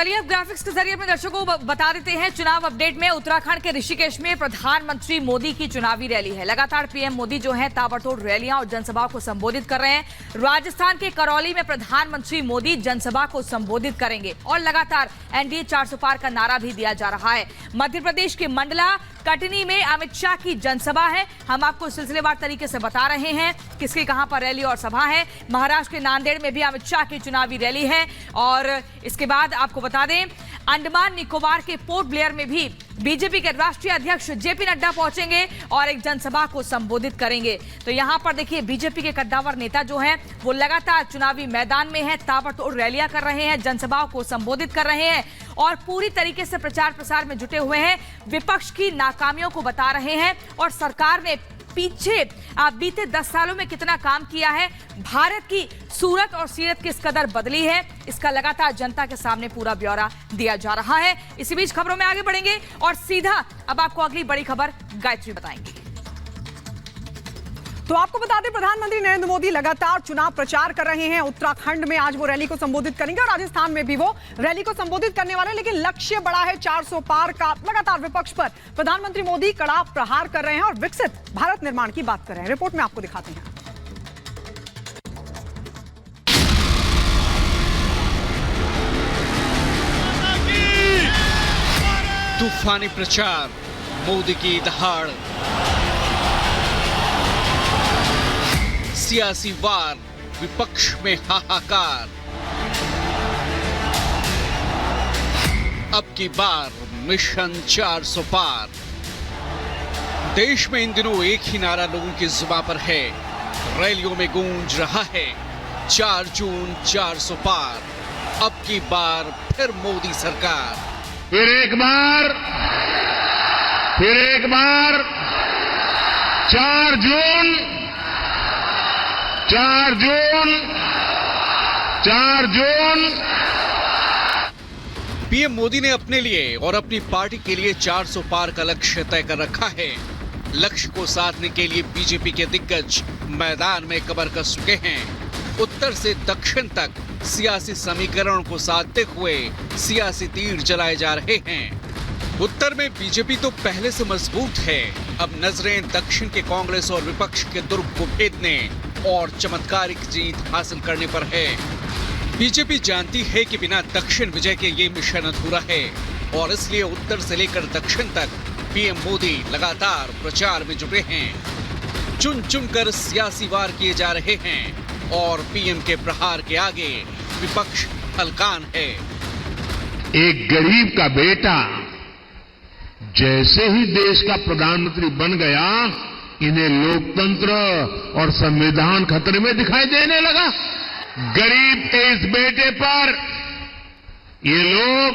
चलिए अब ग्राफिक्स के जरिए अपने दर्शकों को बता देते हैं चुनाव अपडेट में। उत्तराखंड के ऋषिकेश में प्रधानमंत्री मोदी की चुनावी रैली है। लगातार पीएम मोदी जो है ताबड़तोड़ रैलियां और जनसभाओं को संबोधित कर रहे हैं। राजस्थान के करौली में प्रधानमंत्री मोदी जनसभा को संबोधित करेंगे और लगातार एनडीए 400 पार का नारा भी दिया जा रहा है। मध्य प्रदेश के मंडला कटनी में अमित शाह की जनसभा है। हम आपको सिलसिलेवार तरीके से बता रहे हैं किसकी कहां पर रैली और सभा है। महाराष्ट्र के नांदेड़ में भी अमित शाह की चुनावी रैली है और इसके बाद आपको बता दें अंडमान निकोबार के पोर्ट ब्लेयर में भी बीजेपी के राष्ट्रीय अध्यक्ष जेपी नड्डा पहुंचेंगे और एक जनसभा को संबोधित करेंगे। तो यहां पर देखिए बीजेपी के कद्दावर नेता जो हैं वो लगातार चुनावी मैदान में हैं, ताबड़तोड़ रैलियां कर रहे हैं, जनसभाओं को संबोधित कर रहे हैं और पूरी तरीके से प्रचार प्रसार में जुटे हुए हैं। विपक्ष की नाकामियों को बता रहे हैं और सरकार ने पीछे बीते 10 सालों में कितना काम किया है, भारत की सूरत और सीरत किस कदर बदली है, इसका लगातार जनता के सामने पूरा ब्यौरा दिया जा रहा है। इसी बीच खबरों में आगे बढ़ेंगे और सीधा अब आपको अगली बड़ी खबर गायत्री बताएंगी। तो आपको बता दें प्रधानमंत्री नरेंद्र मोदी लगातार चुनाव प्रचार कर रहे हैं। उत्तराखंड में आज वो रैली को संबोधित करेंगे और राजस्थान में भी वो रैली को संबोधित करने वाले हैं। लेकिन लक्ष्य बड़ा है 400 पार का। लगातार विपक्ष पर प्रधानमंत्री मोदी कड़ा प्रहार कर रहे हैं और विकसित भारत निर्माण की बात कर रहे हैं। रिपोर्ट में आपको दिखाते हैं। तूफानी प्रचार, मोदी की दहाड़, सियासी वार, विपक्ष में हाहाकार। अब की बार मिशन 400 पार। देश में इन दिनों एक ही नारा लोगों की जुबान पर है, रैलियों में गूंज रहा है 4 जून 400 पार। अब की बार फिर मोदी सरकार। फिर एक बार 4 जून 4 जून। पीएम मोदी ने अपने लिए और अपनी पार्टी के लिए 400 पार का लक्ष्य तय कर रखा है। लक्ष्य को साधने के लिए बीजेपी के दिग्गज मैदान में कमर कस चुके हैं। उत्तर से दक्षिण तक सियासी समीकरण को साधते हुए सियासी तीर चलाए जा रहे हैं। उत्तर में बीजेपी तो पहले से मजबूत है। अब नजरें दक्षिण के कांग्रेस और विपक्ष के दुर्ग को भेदने और चमत्कारिक जीत हासिल करने पर है। बीजेपी जानती है कि बिना दक्षिण विजय के ये मिशन अधूरा है और इसलिए उत्तर से लेकर दक्षिण तक पीएम मोदी लगातार प्रचार में जुटे हैं। चुन चुनकर सियासी वार किए जा रहे हैं और पीएम के प्रहार के आगे विपक्ष हलकान है। एक गरीब का बेटा जैसे ही देश का प्रधानमंत्री बन गया, इन्हें लोकतंत्र और संविधान खतरे में दिखाई देने लगा। गरीब के इस बेटे पर ये लोग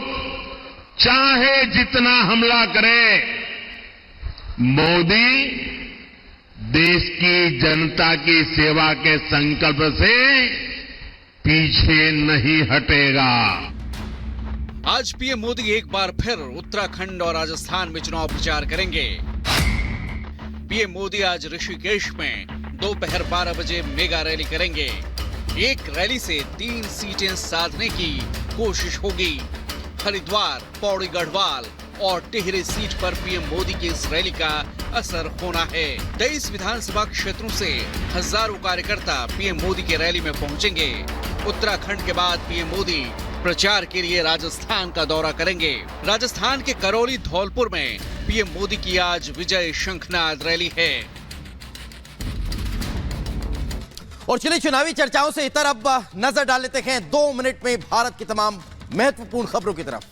चाहे जितना हमला करें, मोदी देश की जनता की सेवा के संकल्प से पीछे नहीं हटेगा। आज पीएम मोदी एक बार फिर उत्तराखंड और राजस्थान में चुनाव प्रचार करेंगे। पीएम मोदी आज ऋषिकेश में दोपहर 12 बजे मेगा रैली करेंगे। एक रैली से 3 सीटें साधने की कोशिश होगी। हरिद्वार, पौड़ी गढ़वाल और टिहरी सीट पर पीएम मोदी की इस रैली का असर होना है। 23 विधानसभा क्षेत्रों से हजारों कार्यकर्ता पीएम मोदी की रैली में पहुंचेंगे। उत्तराखंड के बाद पीएम मोदी प्रचार के लिए राजस्थान का दौरा करेंगे। राजस्थान के करौली धौलपुर में पीएम मोदी की आज विजय शंखनाद रैली है। और चलिए चुनावी चर्चाओं से इतर अब नजर डाल लेते हैं 2 मिनट में भारत की तमाम महत्वपूर्ण खबरों की तरफ।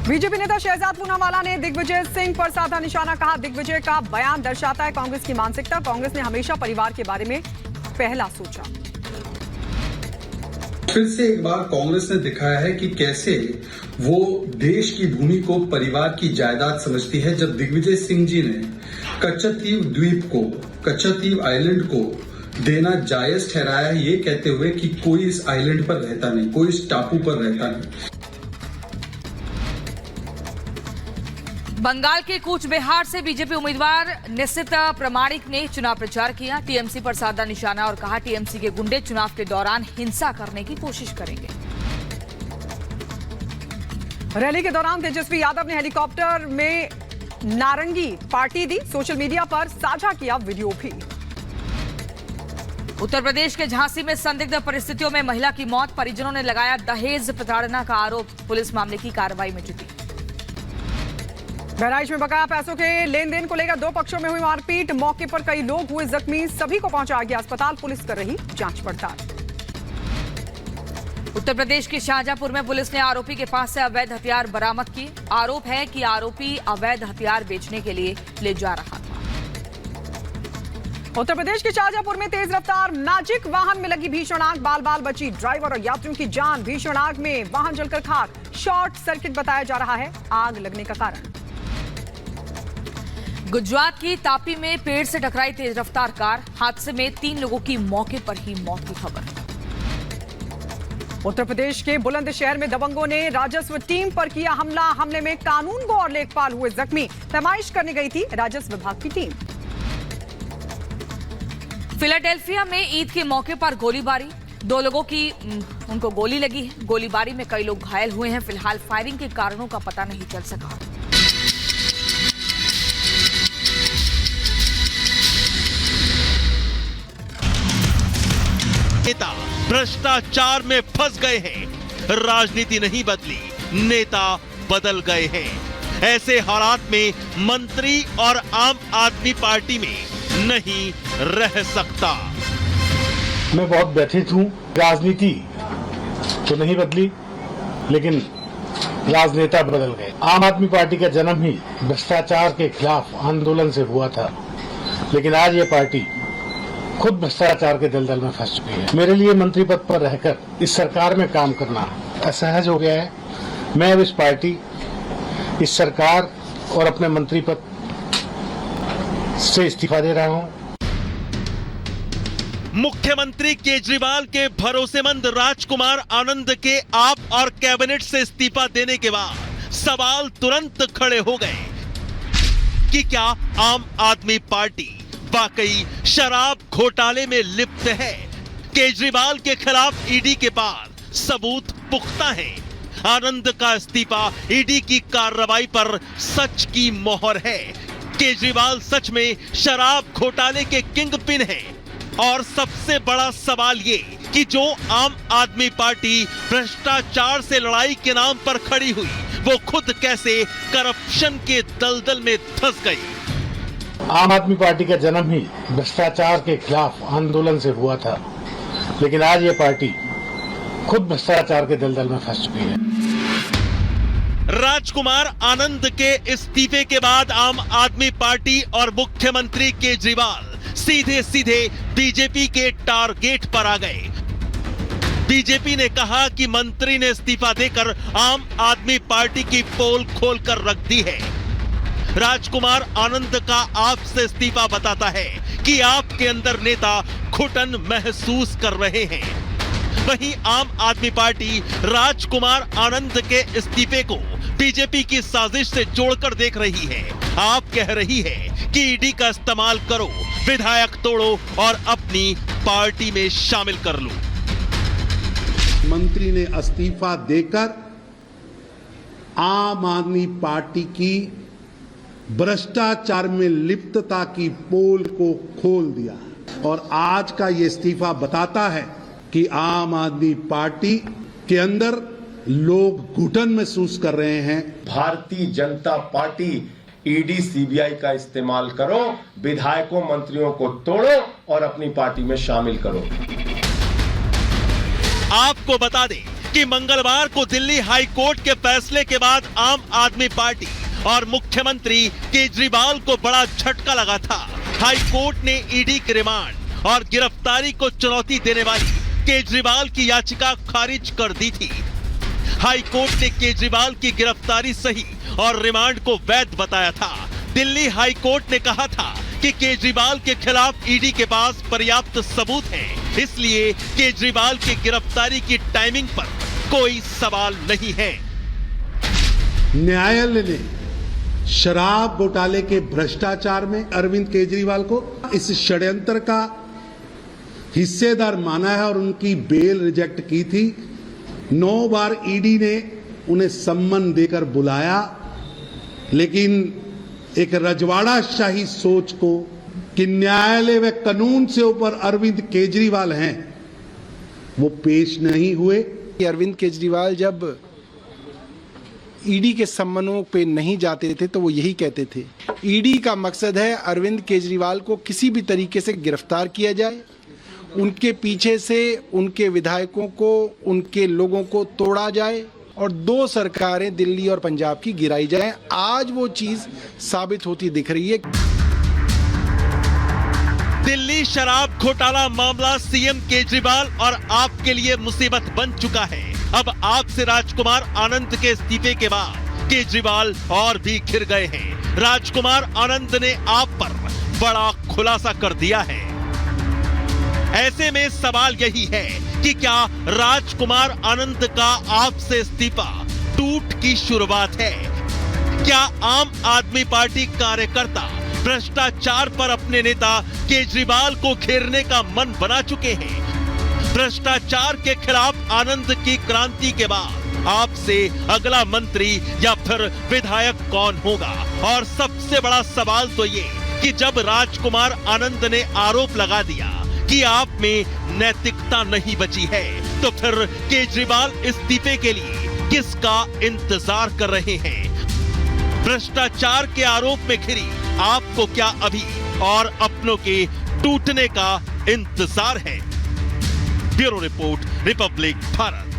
बीजेपी नेता शहजाद पूनावाला ने दिग्विजय सिंह पर साधा निशाना। कहा दिग्विजय का बयान दर्शाता है कांग्रेस की मानसिकता। कांग्रेस ने हमेशा परिवार के बारे में पहला सोचा। फिर से एक बार कांग्रेस ने दिखाया है कि कैसे वो देश की भूमि को परिवार की जायदाद समझती है। जब दिग्विजय सिंह जी ने कच्छतीव द्वीप को, कच्छतीव आइलैंड को देना जायज ठहराया, ये कहते हुए कि कोई इस आइलैंड पर रहता नहीं, कोई इस टापू पर रहता नहीं। बंगाल के कूच बिहार से बीजेपी उम्मीदवार निश्चित प्रामाणिक ने चुनाव प्रचार किया। टीएमसी पर साधा निशाना और कहा टीएमसी के गुंडे चुनाव के दौरान हिंसा करने की कोशिश करेंगे। रैली के दौरान तेजस्वी यादव ने हेलीकॉप्टर में नारंगी पार्टी दी। सोशल मीडिया पर साझा किया वीडियो भी। उत्तर प्रदेश के झांसी में संदिग्ध परिस्थितियों में महिला की मौत, परिजनों ने लगाया दहेज प्रताड़ना का आरोप। पुलिस मामले की कार्रवाई में जुटी। बहराइच में बकाया पैसों के लेन देन को लेकर दो पक्षों में हुई मारपीट। मौके पर कई लोग हुए जख्मी, सभी को पहुंचाया गया अस्पताल। पुलिस कर रही जांच पड़ताल। उत्तर प्रदेश के शाहजहांपुर में पुलिस ने आरोपी के पास से अवैध हथियार बरामद किए। आरोप है कि आरोपी अवैध हथियार बेचने के लिए ले जा रहा था। उत्तर प्रदेश के शाहजहांपुर में तेज रफ्तार मैजिक वाहन में लगी भीषण आग, बाल बाल बची ड्राइवर और यात्रियों की जान। भीषण आग में वाहन जलकर खाक, शॉर्ट सर्किट बताया जा रहा है आग लगने का कारण। गुजरात की तापी में पेड़ से टकराई तेज रफ्तार कार, हादसे में 3 लोगों की मौके पर ही मौत की खबर। उत्तर प्रदेश के बुलंदशहर में दबंगों ने राजस्व टीम पर किया हमला। हमले में कानून गो और लेखपाल हुए जख्मी। पैमाइश करने गई थी राजस्व विभाग की टीम। फिलाडेल्फिया में ईद के मौके पर गोलीबारी, 2 लोगों की उनको गोली लगी है। गोलीबारी में कई लोग घायल हुए हैं। फिलहाल फायरिंग के कारणों का पता नहीं चल सका। नेता भ्रष्टाचार में फंस गए हैं। राजनीति नहीं बदली, नेता बदल गए हैं। ऐसे हालात में मंत्री और आम आदमी पार्टी में नहीं रह सकता। मैं बहुत व्यथित हूं। राजनीति तो नहीं बदली, लेकिन राजनेता बदल गए। आम आदमी पार्टी का जन्म ही भ्रष्टाचार के खिलाफ आंदोलन से हुआ था, लेकिन आज ये पार्टी खुद भ्रष्टाचार के दलदल में फंस चुकी है। मेरे लिए मंत्री पद पर रहकर इस सरकार में काम करना असहज हो गया है। मैं अब इस पार्टी, इस सरकार और अपने मंत्री पद से इस्तीफा दे रहा हूं। मुख्यमंत्री केजरीवाल के भरोसेमंद राजकुमार आनंद के आप और कैबिनेट से इस्तीफा देने के बाद सवाल तुरंत खड़े हो गए कि क्या आम आदमी पार्टी वाकई शराब घोटाले में लिप्त है। केजरीवाल के खिलाफ ईडी के पास सबूत पुख्ता है। आनंद का इस्तीफा ईडी की कार्रवाई पर सच की मोहर है। केजरीवाल सच में शराब घोटाले के किंग पिन है। और सबसे बड़ा सवाल ये कि जो आम आदमी पार्टी भ्रष्टाचार से लड़ाई के नाम पर खड़ी हुई, वो खुद कैसे करप्शन के दलदल में धंस गई। आम आदमी पार्टी का जन्म ही भ्रष्टाचार के खिलाफ आंदोलन से हुआ था, लेकिन आज ये पार्टी खुद भ्रष्टाचार के दलदल में फंस चुकी है। राजकुमार आनंद के इस्तीफे के बाद आम आदमी पार्टी और मुख्यमंत्री केजरीवाल सीधे सीधे बीजेपी के टारगेट पर आ गए। बीजेपी ने कहा कि मंत्री ने इस्तीफा देकर आम आदमी पार्टी की पोल खोलकर रख दी है। राजकुमार आनंद का आपसे इस्तीफा बताता है कि आपके अंदर नेता घुटन महसूस कर रहे हैं। वहीं आम आदमी पार्टी राजकुमार आनंद के इस्तीफे को बीजेपी की साजिश से जोड़कर देख रही है। आप कह रही है कि ईडी का इस्तेमाल करो, विधायक तोड़ो और अपनी पार्टी में शामिल कर लो। मंत्री ने इस्तीफा देकर आम आदमी पार्टी की भ्रष्टाचार में लिप्तता की पोल को खोल दिया और आज का ये इस्तीफा बताता है कि आम आदमी पार्टी के अंदर लोग घुटन महसूस कर रहे हैं। Bharatiya Janata party ED CBI का इस्तेमाल करो, विधायकों मंत्रियों को तोड़ो और अपनी पार्टी में शामिल करो। आपको बता दें कि मंगलवार को दिल्ली हाई कोर्ट के फैसले के बाद आम आदमी पार्टी और मुख्यमंत्री केजरीवाल को बड़ा झटका लगा था। हाई कोर्ट ने ईडी के रिमांड और गिरफ्तारी को चुनौती देने वाली केजरीवाल की याचिका खारिज कर दी थी। हाई कोर्ट ने केजरीवाल की गिरफ्तारी सही और रिमांड को वैध बताया था। दिल्ली हाई कोर्ट ने कहा था कि केजरीवाल के खिलाफ ईडी के पास पर्याप्त सबूत हैं, इसलिए केजरीवाल की गिरफ्तारी की टाइमिंग पर कोई सवाल नहीं है। न्यायालय ने शराब घोटाले के भ्रष्टाचार में अरविंद केजरीवाल को इस षड्यंत्र का हिस्सेदार माना है और उनकी बेल रिजेक्ट की थी। 9 बार ईडी ने उन्हें सम्मन देकर बुलाया, लेकिन एक रजवाड़ा शाही सोच को कि न्यायालय व कानून से ऊपर अरविंद केजरीवाल हैं, वो पेश नहीं हुए। अरविंद केजरीवाल जब ईडी के सम्मनों पे नहीं जाते थे तो वो यही कहते थे, ईडी का मकसद है अरविंद केजरीवाल को किसी भी तरीके से गिरफ्तार किया जाए, उनके पीछे से उनके विधायकों को, उनके लोगों को तोड़ा जाए और 2 सरकारें दिल्ली और पंजाब की गिराई जाए। आज वो चीज साबित होती दिख रही है। दिल्ली शराब घोटाला मामला सीएम केजरीवाल और आपके लिए मुसीबत बन चुका है। अब आप से राजकुमार आनंद के इस्तीफे के बाद केजरीवाल और भी घिर गए हैं। राजकुमार आनंद ने आप पर बड़ा खुलासा कर दिया है। ऐसे में सवाल यही है कि क्या राजकुमार आनंद का आपसे इस्तीफा टूट की शुरुआत है? क्या आम आदमी पार्टी कार्यकर्ता भ्रष्टाचार पर अपने नेता केजरीवाल को घेरने का मन बना चुके हैं? भ्रष्टाचार के खिलाफ आनंद की क्रांति के बाद आपसे अगला मंत्री या फिर विधायक कौन होगा? और सबसे बड़ा सवाल तो ये कि जब राजकुमार आनंद ने आरोप लगा दिया कि आप में नैतिकता नहीं बची है, तो फिर केजरीवाल इस्तीफे के लिए किसका इंतजार कर रहे हैं? भ्रष्टाचार के आरोप में घिरी आपको क्या अभी और अपनों के टूटने का इंतजार है? Bureau report, Republic Bharat.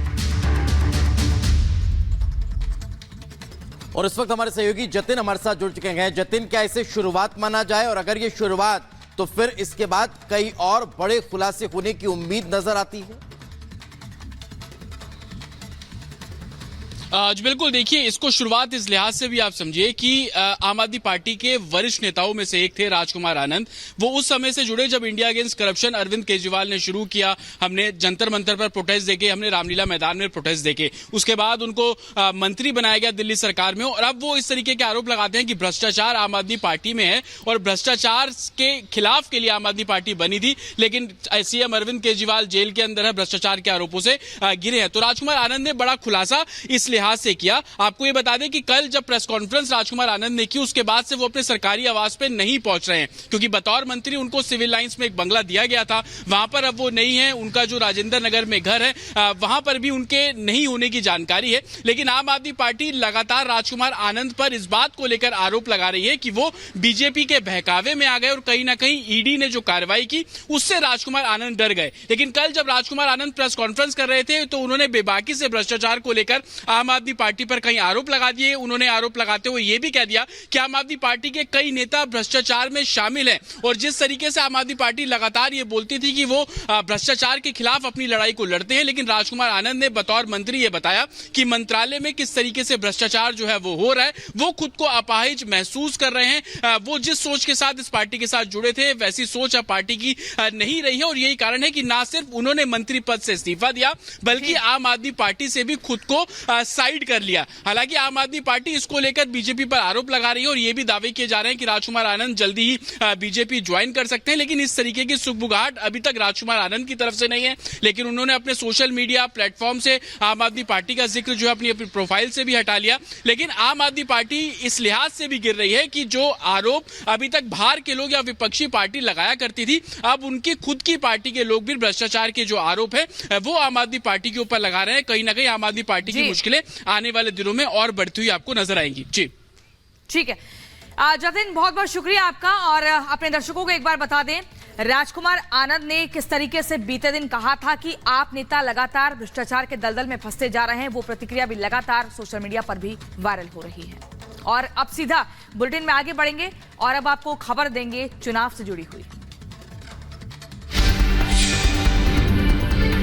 और इस वक्त हमारे सहयोगी जतिन हमारे साथ जुड़ चुके हैं। जतिन, क्या इसे शुरुआत माना जाए, और अगर ये शुरुआत तो फिर इसके बाद कई और बड़े खुलासे होने की उम्मीद नजर आती है? जी बिल्कुल, देखिए इसको शुरुआत इस लिहाज से भी आप समझिए कि आम आदमी पार्टी के वरिष्ठ नेताओं में से एक थे राजकुमार आनंद। वो उस समय से जुड़े जब India against corruption Arvind Kejriwal ने शुरू किया। हमने जंतर मंतर पर प्रोटेस्ट देके, हमने रामलीला मैदान में प्रोटेस्ट देके, उसके बाद उनको मंत्री बनाया गया दिल्ली सरकार में। और अब वो इस तरीके के आरोप लगाते हैं कि भ्रष्टाचार आम आदमी पार्टी में है और भ्रष्टाचार के खिलाफ के लिए आम आदमी पार्टी बनी थी, लेकिन सीएम अरविंद केजरीवाल जेल के अंदर है, भ्रष्टाचार के आरोपों से गिरे हैं। तो राजकुमार आनंद ने बड़ा खुलासा इस लिहाज से किया। आपको यह बता दें कि कल जब प्रेस कॉन्फ्रेंस राजकुमार आनंद ने की, उसके बाद से वो अपने सरकारी आवास पे नहीं पहुंच रहे हैं, क्योंकि बतौर मंत्री उनको सिविल लाइंस में एक बंगला दिया गया था, वहां पर अब वो नहीं है। उनका जो राजेंद्र नगर में घर है, वहां पर भी उनके नहीं होने की जानकारी है। लेकिन आम आदमी पार्टी लगातार राजकुमार आनंद पर इस बात को लेकर आरोप लगा रही है कि वो बीजेपी के बहकावे में आ गए और कहीं ना कहीं ईडी ने जो कार्रवाई की उससे राजकुमार आनंद डर गए। लेकिन कल जब राजकुमार आनंद प्रेस कॉन्फ्रेंस कर रहे थे तो उन्होंने बेबाकी से भ्रष्टाचार को लेकर आम आदमी पार्टी पर कई आरोप लगा दिए। उन्होंने आरोप लगाते हुए यह भी कह दिया कि आम आदमी पार्टी के कई नेता भ्रष्टाचार में शामिल हैं। और जिस तरीके से आम आदमी पार्टी लगातार ये बोलती थी कि वो भ्रष्टाचार के खिलाफ अपनी लड़ाई को लड़ते हैं, लेकिन राजकुमार आनंद ने बतौर मंत्री ये बताया कि मंत्रालय में किस तरीके से भ्रष्टाचार जो है वो हो रहा है, वो खुद को अपाहिज महसूस कर रहे हैं। वो जिस सोच के साथ इस पार्टी के साथ जुड़े थे वैसी सोच अब पार्टी की नहीं रही है। और यही कारण है कि ना सिर्फ उन्होंने मंत्री पद से इस्तीफा दिया, बल्कि आम आदमी पार्टी से भी खुद को साइड कर लिया। हालांकि आम आदमी पार्टी इसको लेकर बीजेपी पर आरोप लगा रही है और ये भी दावे किए जा रहे हैं कि राजकुमार आनंद जल्दी ही बीजेपी ज्वाइन कर सकते हैं। लेकिन इस तरीके की सुगबुगाहट अभी तक राजकुमार आनंद की तरफ से नहीं है, लेकिन उन्होंने अपने सोशल मीडिया प्लेटफॉर्म से आम आदमी पार्टी का जिक्र जो है अपनी प्रोफाइल से भी हटा लिया। लेकिन आम आदमी पार्टी इस लिहाज से भी गिर रही है कि जो आरोप अभी तक बाहर के लोग या विपक्षी पार्टी लगाया करती थी, अब उनकी खुद की पार्टी के लोग भी भ्रष्टाचार के जो आरोप है वो आम आदमी पार्टी के ऊपर लगा रहे हैं। कहीं ना कहीं आम आदमी पार्टी की मुश्किलें आने वाले दिनों में और बढ़ती हुई आपको नजर आएंगी। जी ठीक है जतिन, बहुत बहुत शुक्रिया आपका। और अपने दर्शकों को एक बार बता दें, राजकुमार आनंद ने किस तरीके से बीते दिन कहा था कि आप नेता लगातार भ्रष्टाचार के दलदल में फंसते जा रहे हैं, वो प्रतिक्रिया भी लगातार सोशल मीडिया पर भी वायरल हो रही है। और अब सीधा बुलेटिन में आगे बढ़ेंगे और अब आपको खबर देंगे चुनाव से जुड़ी हुई।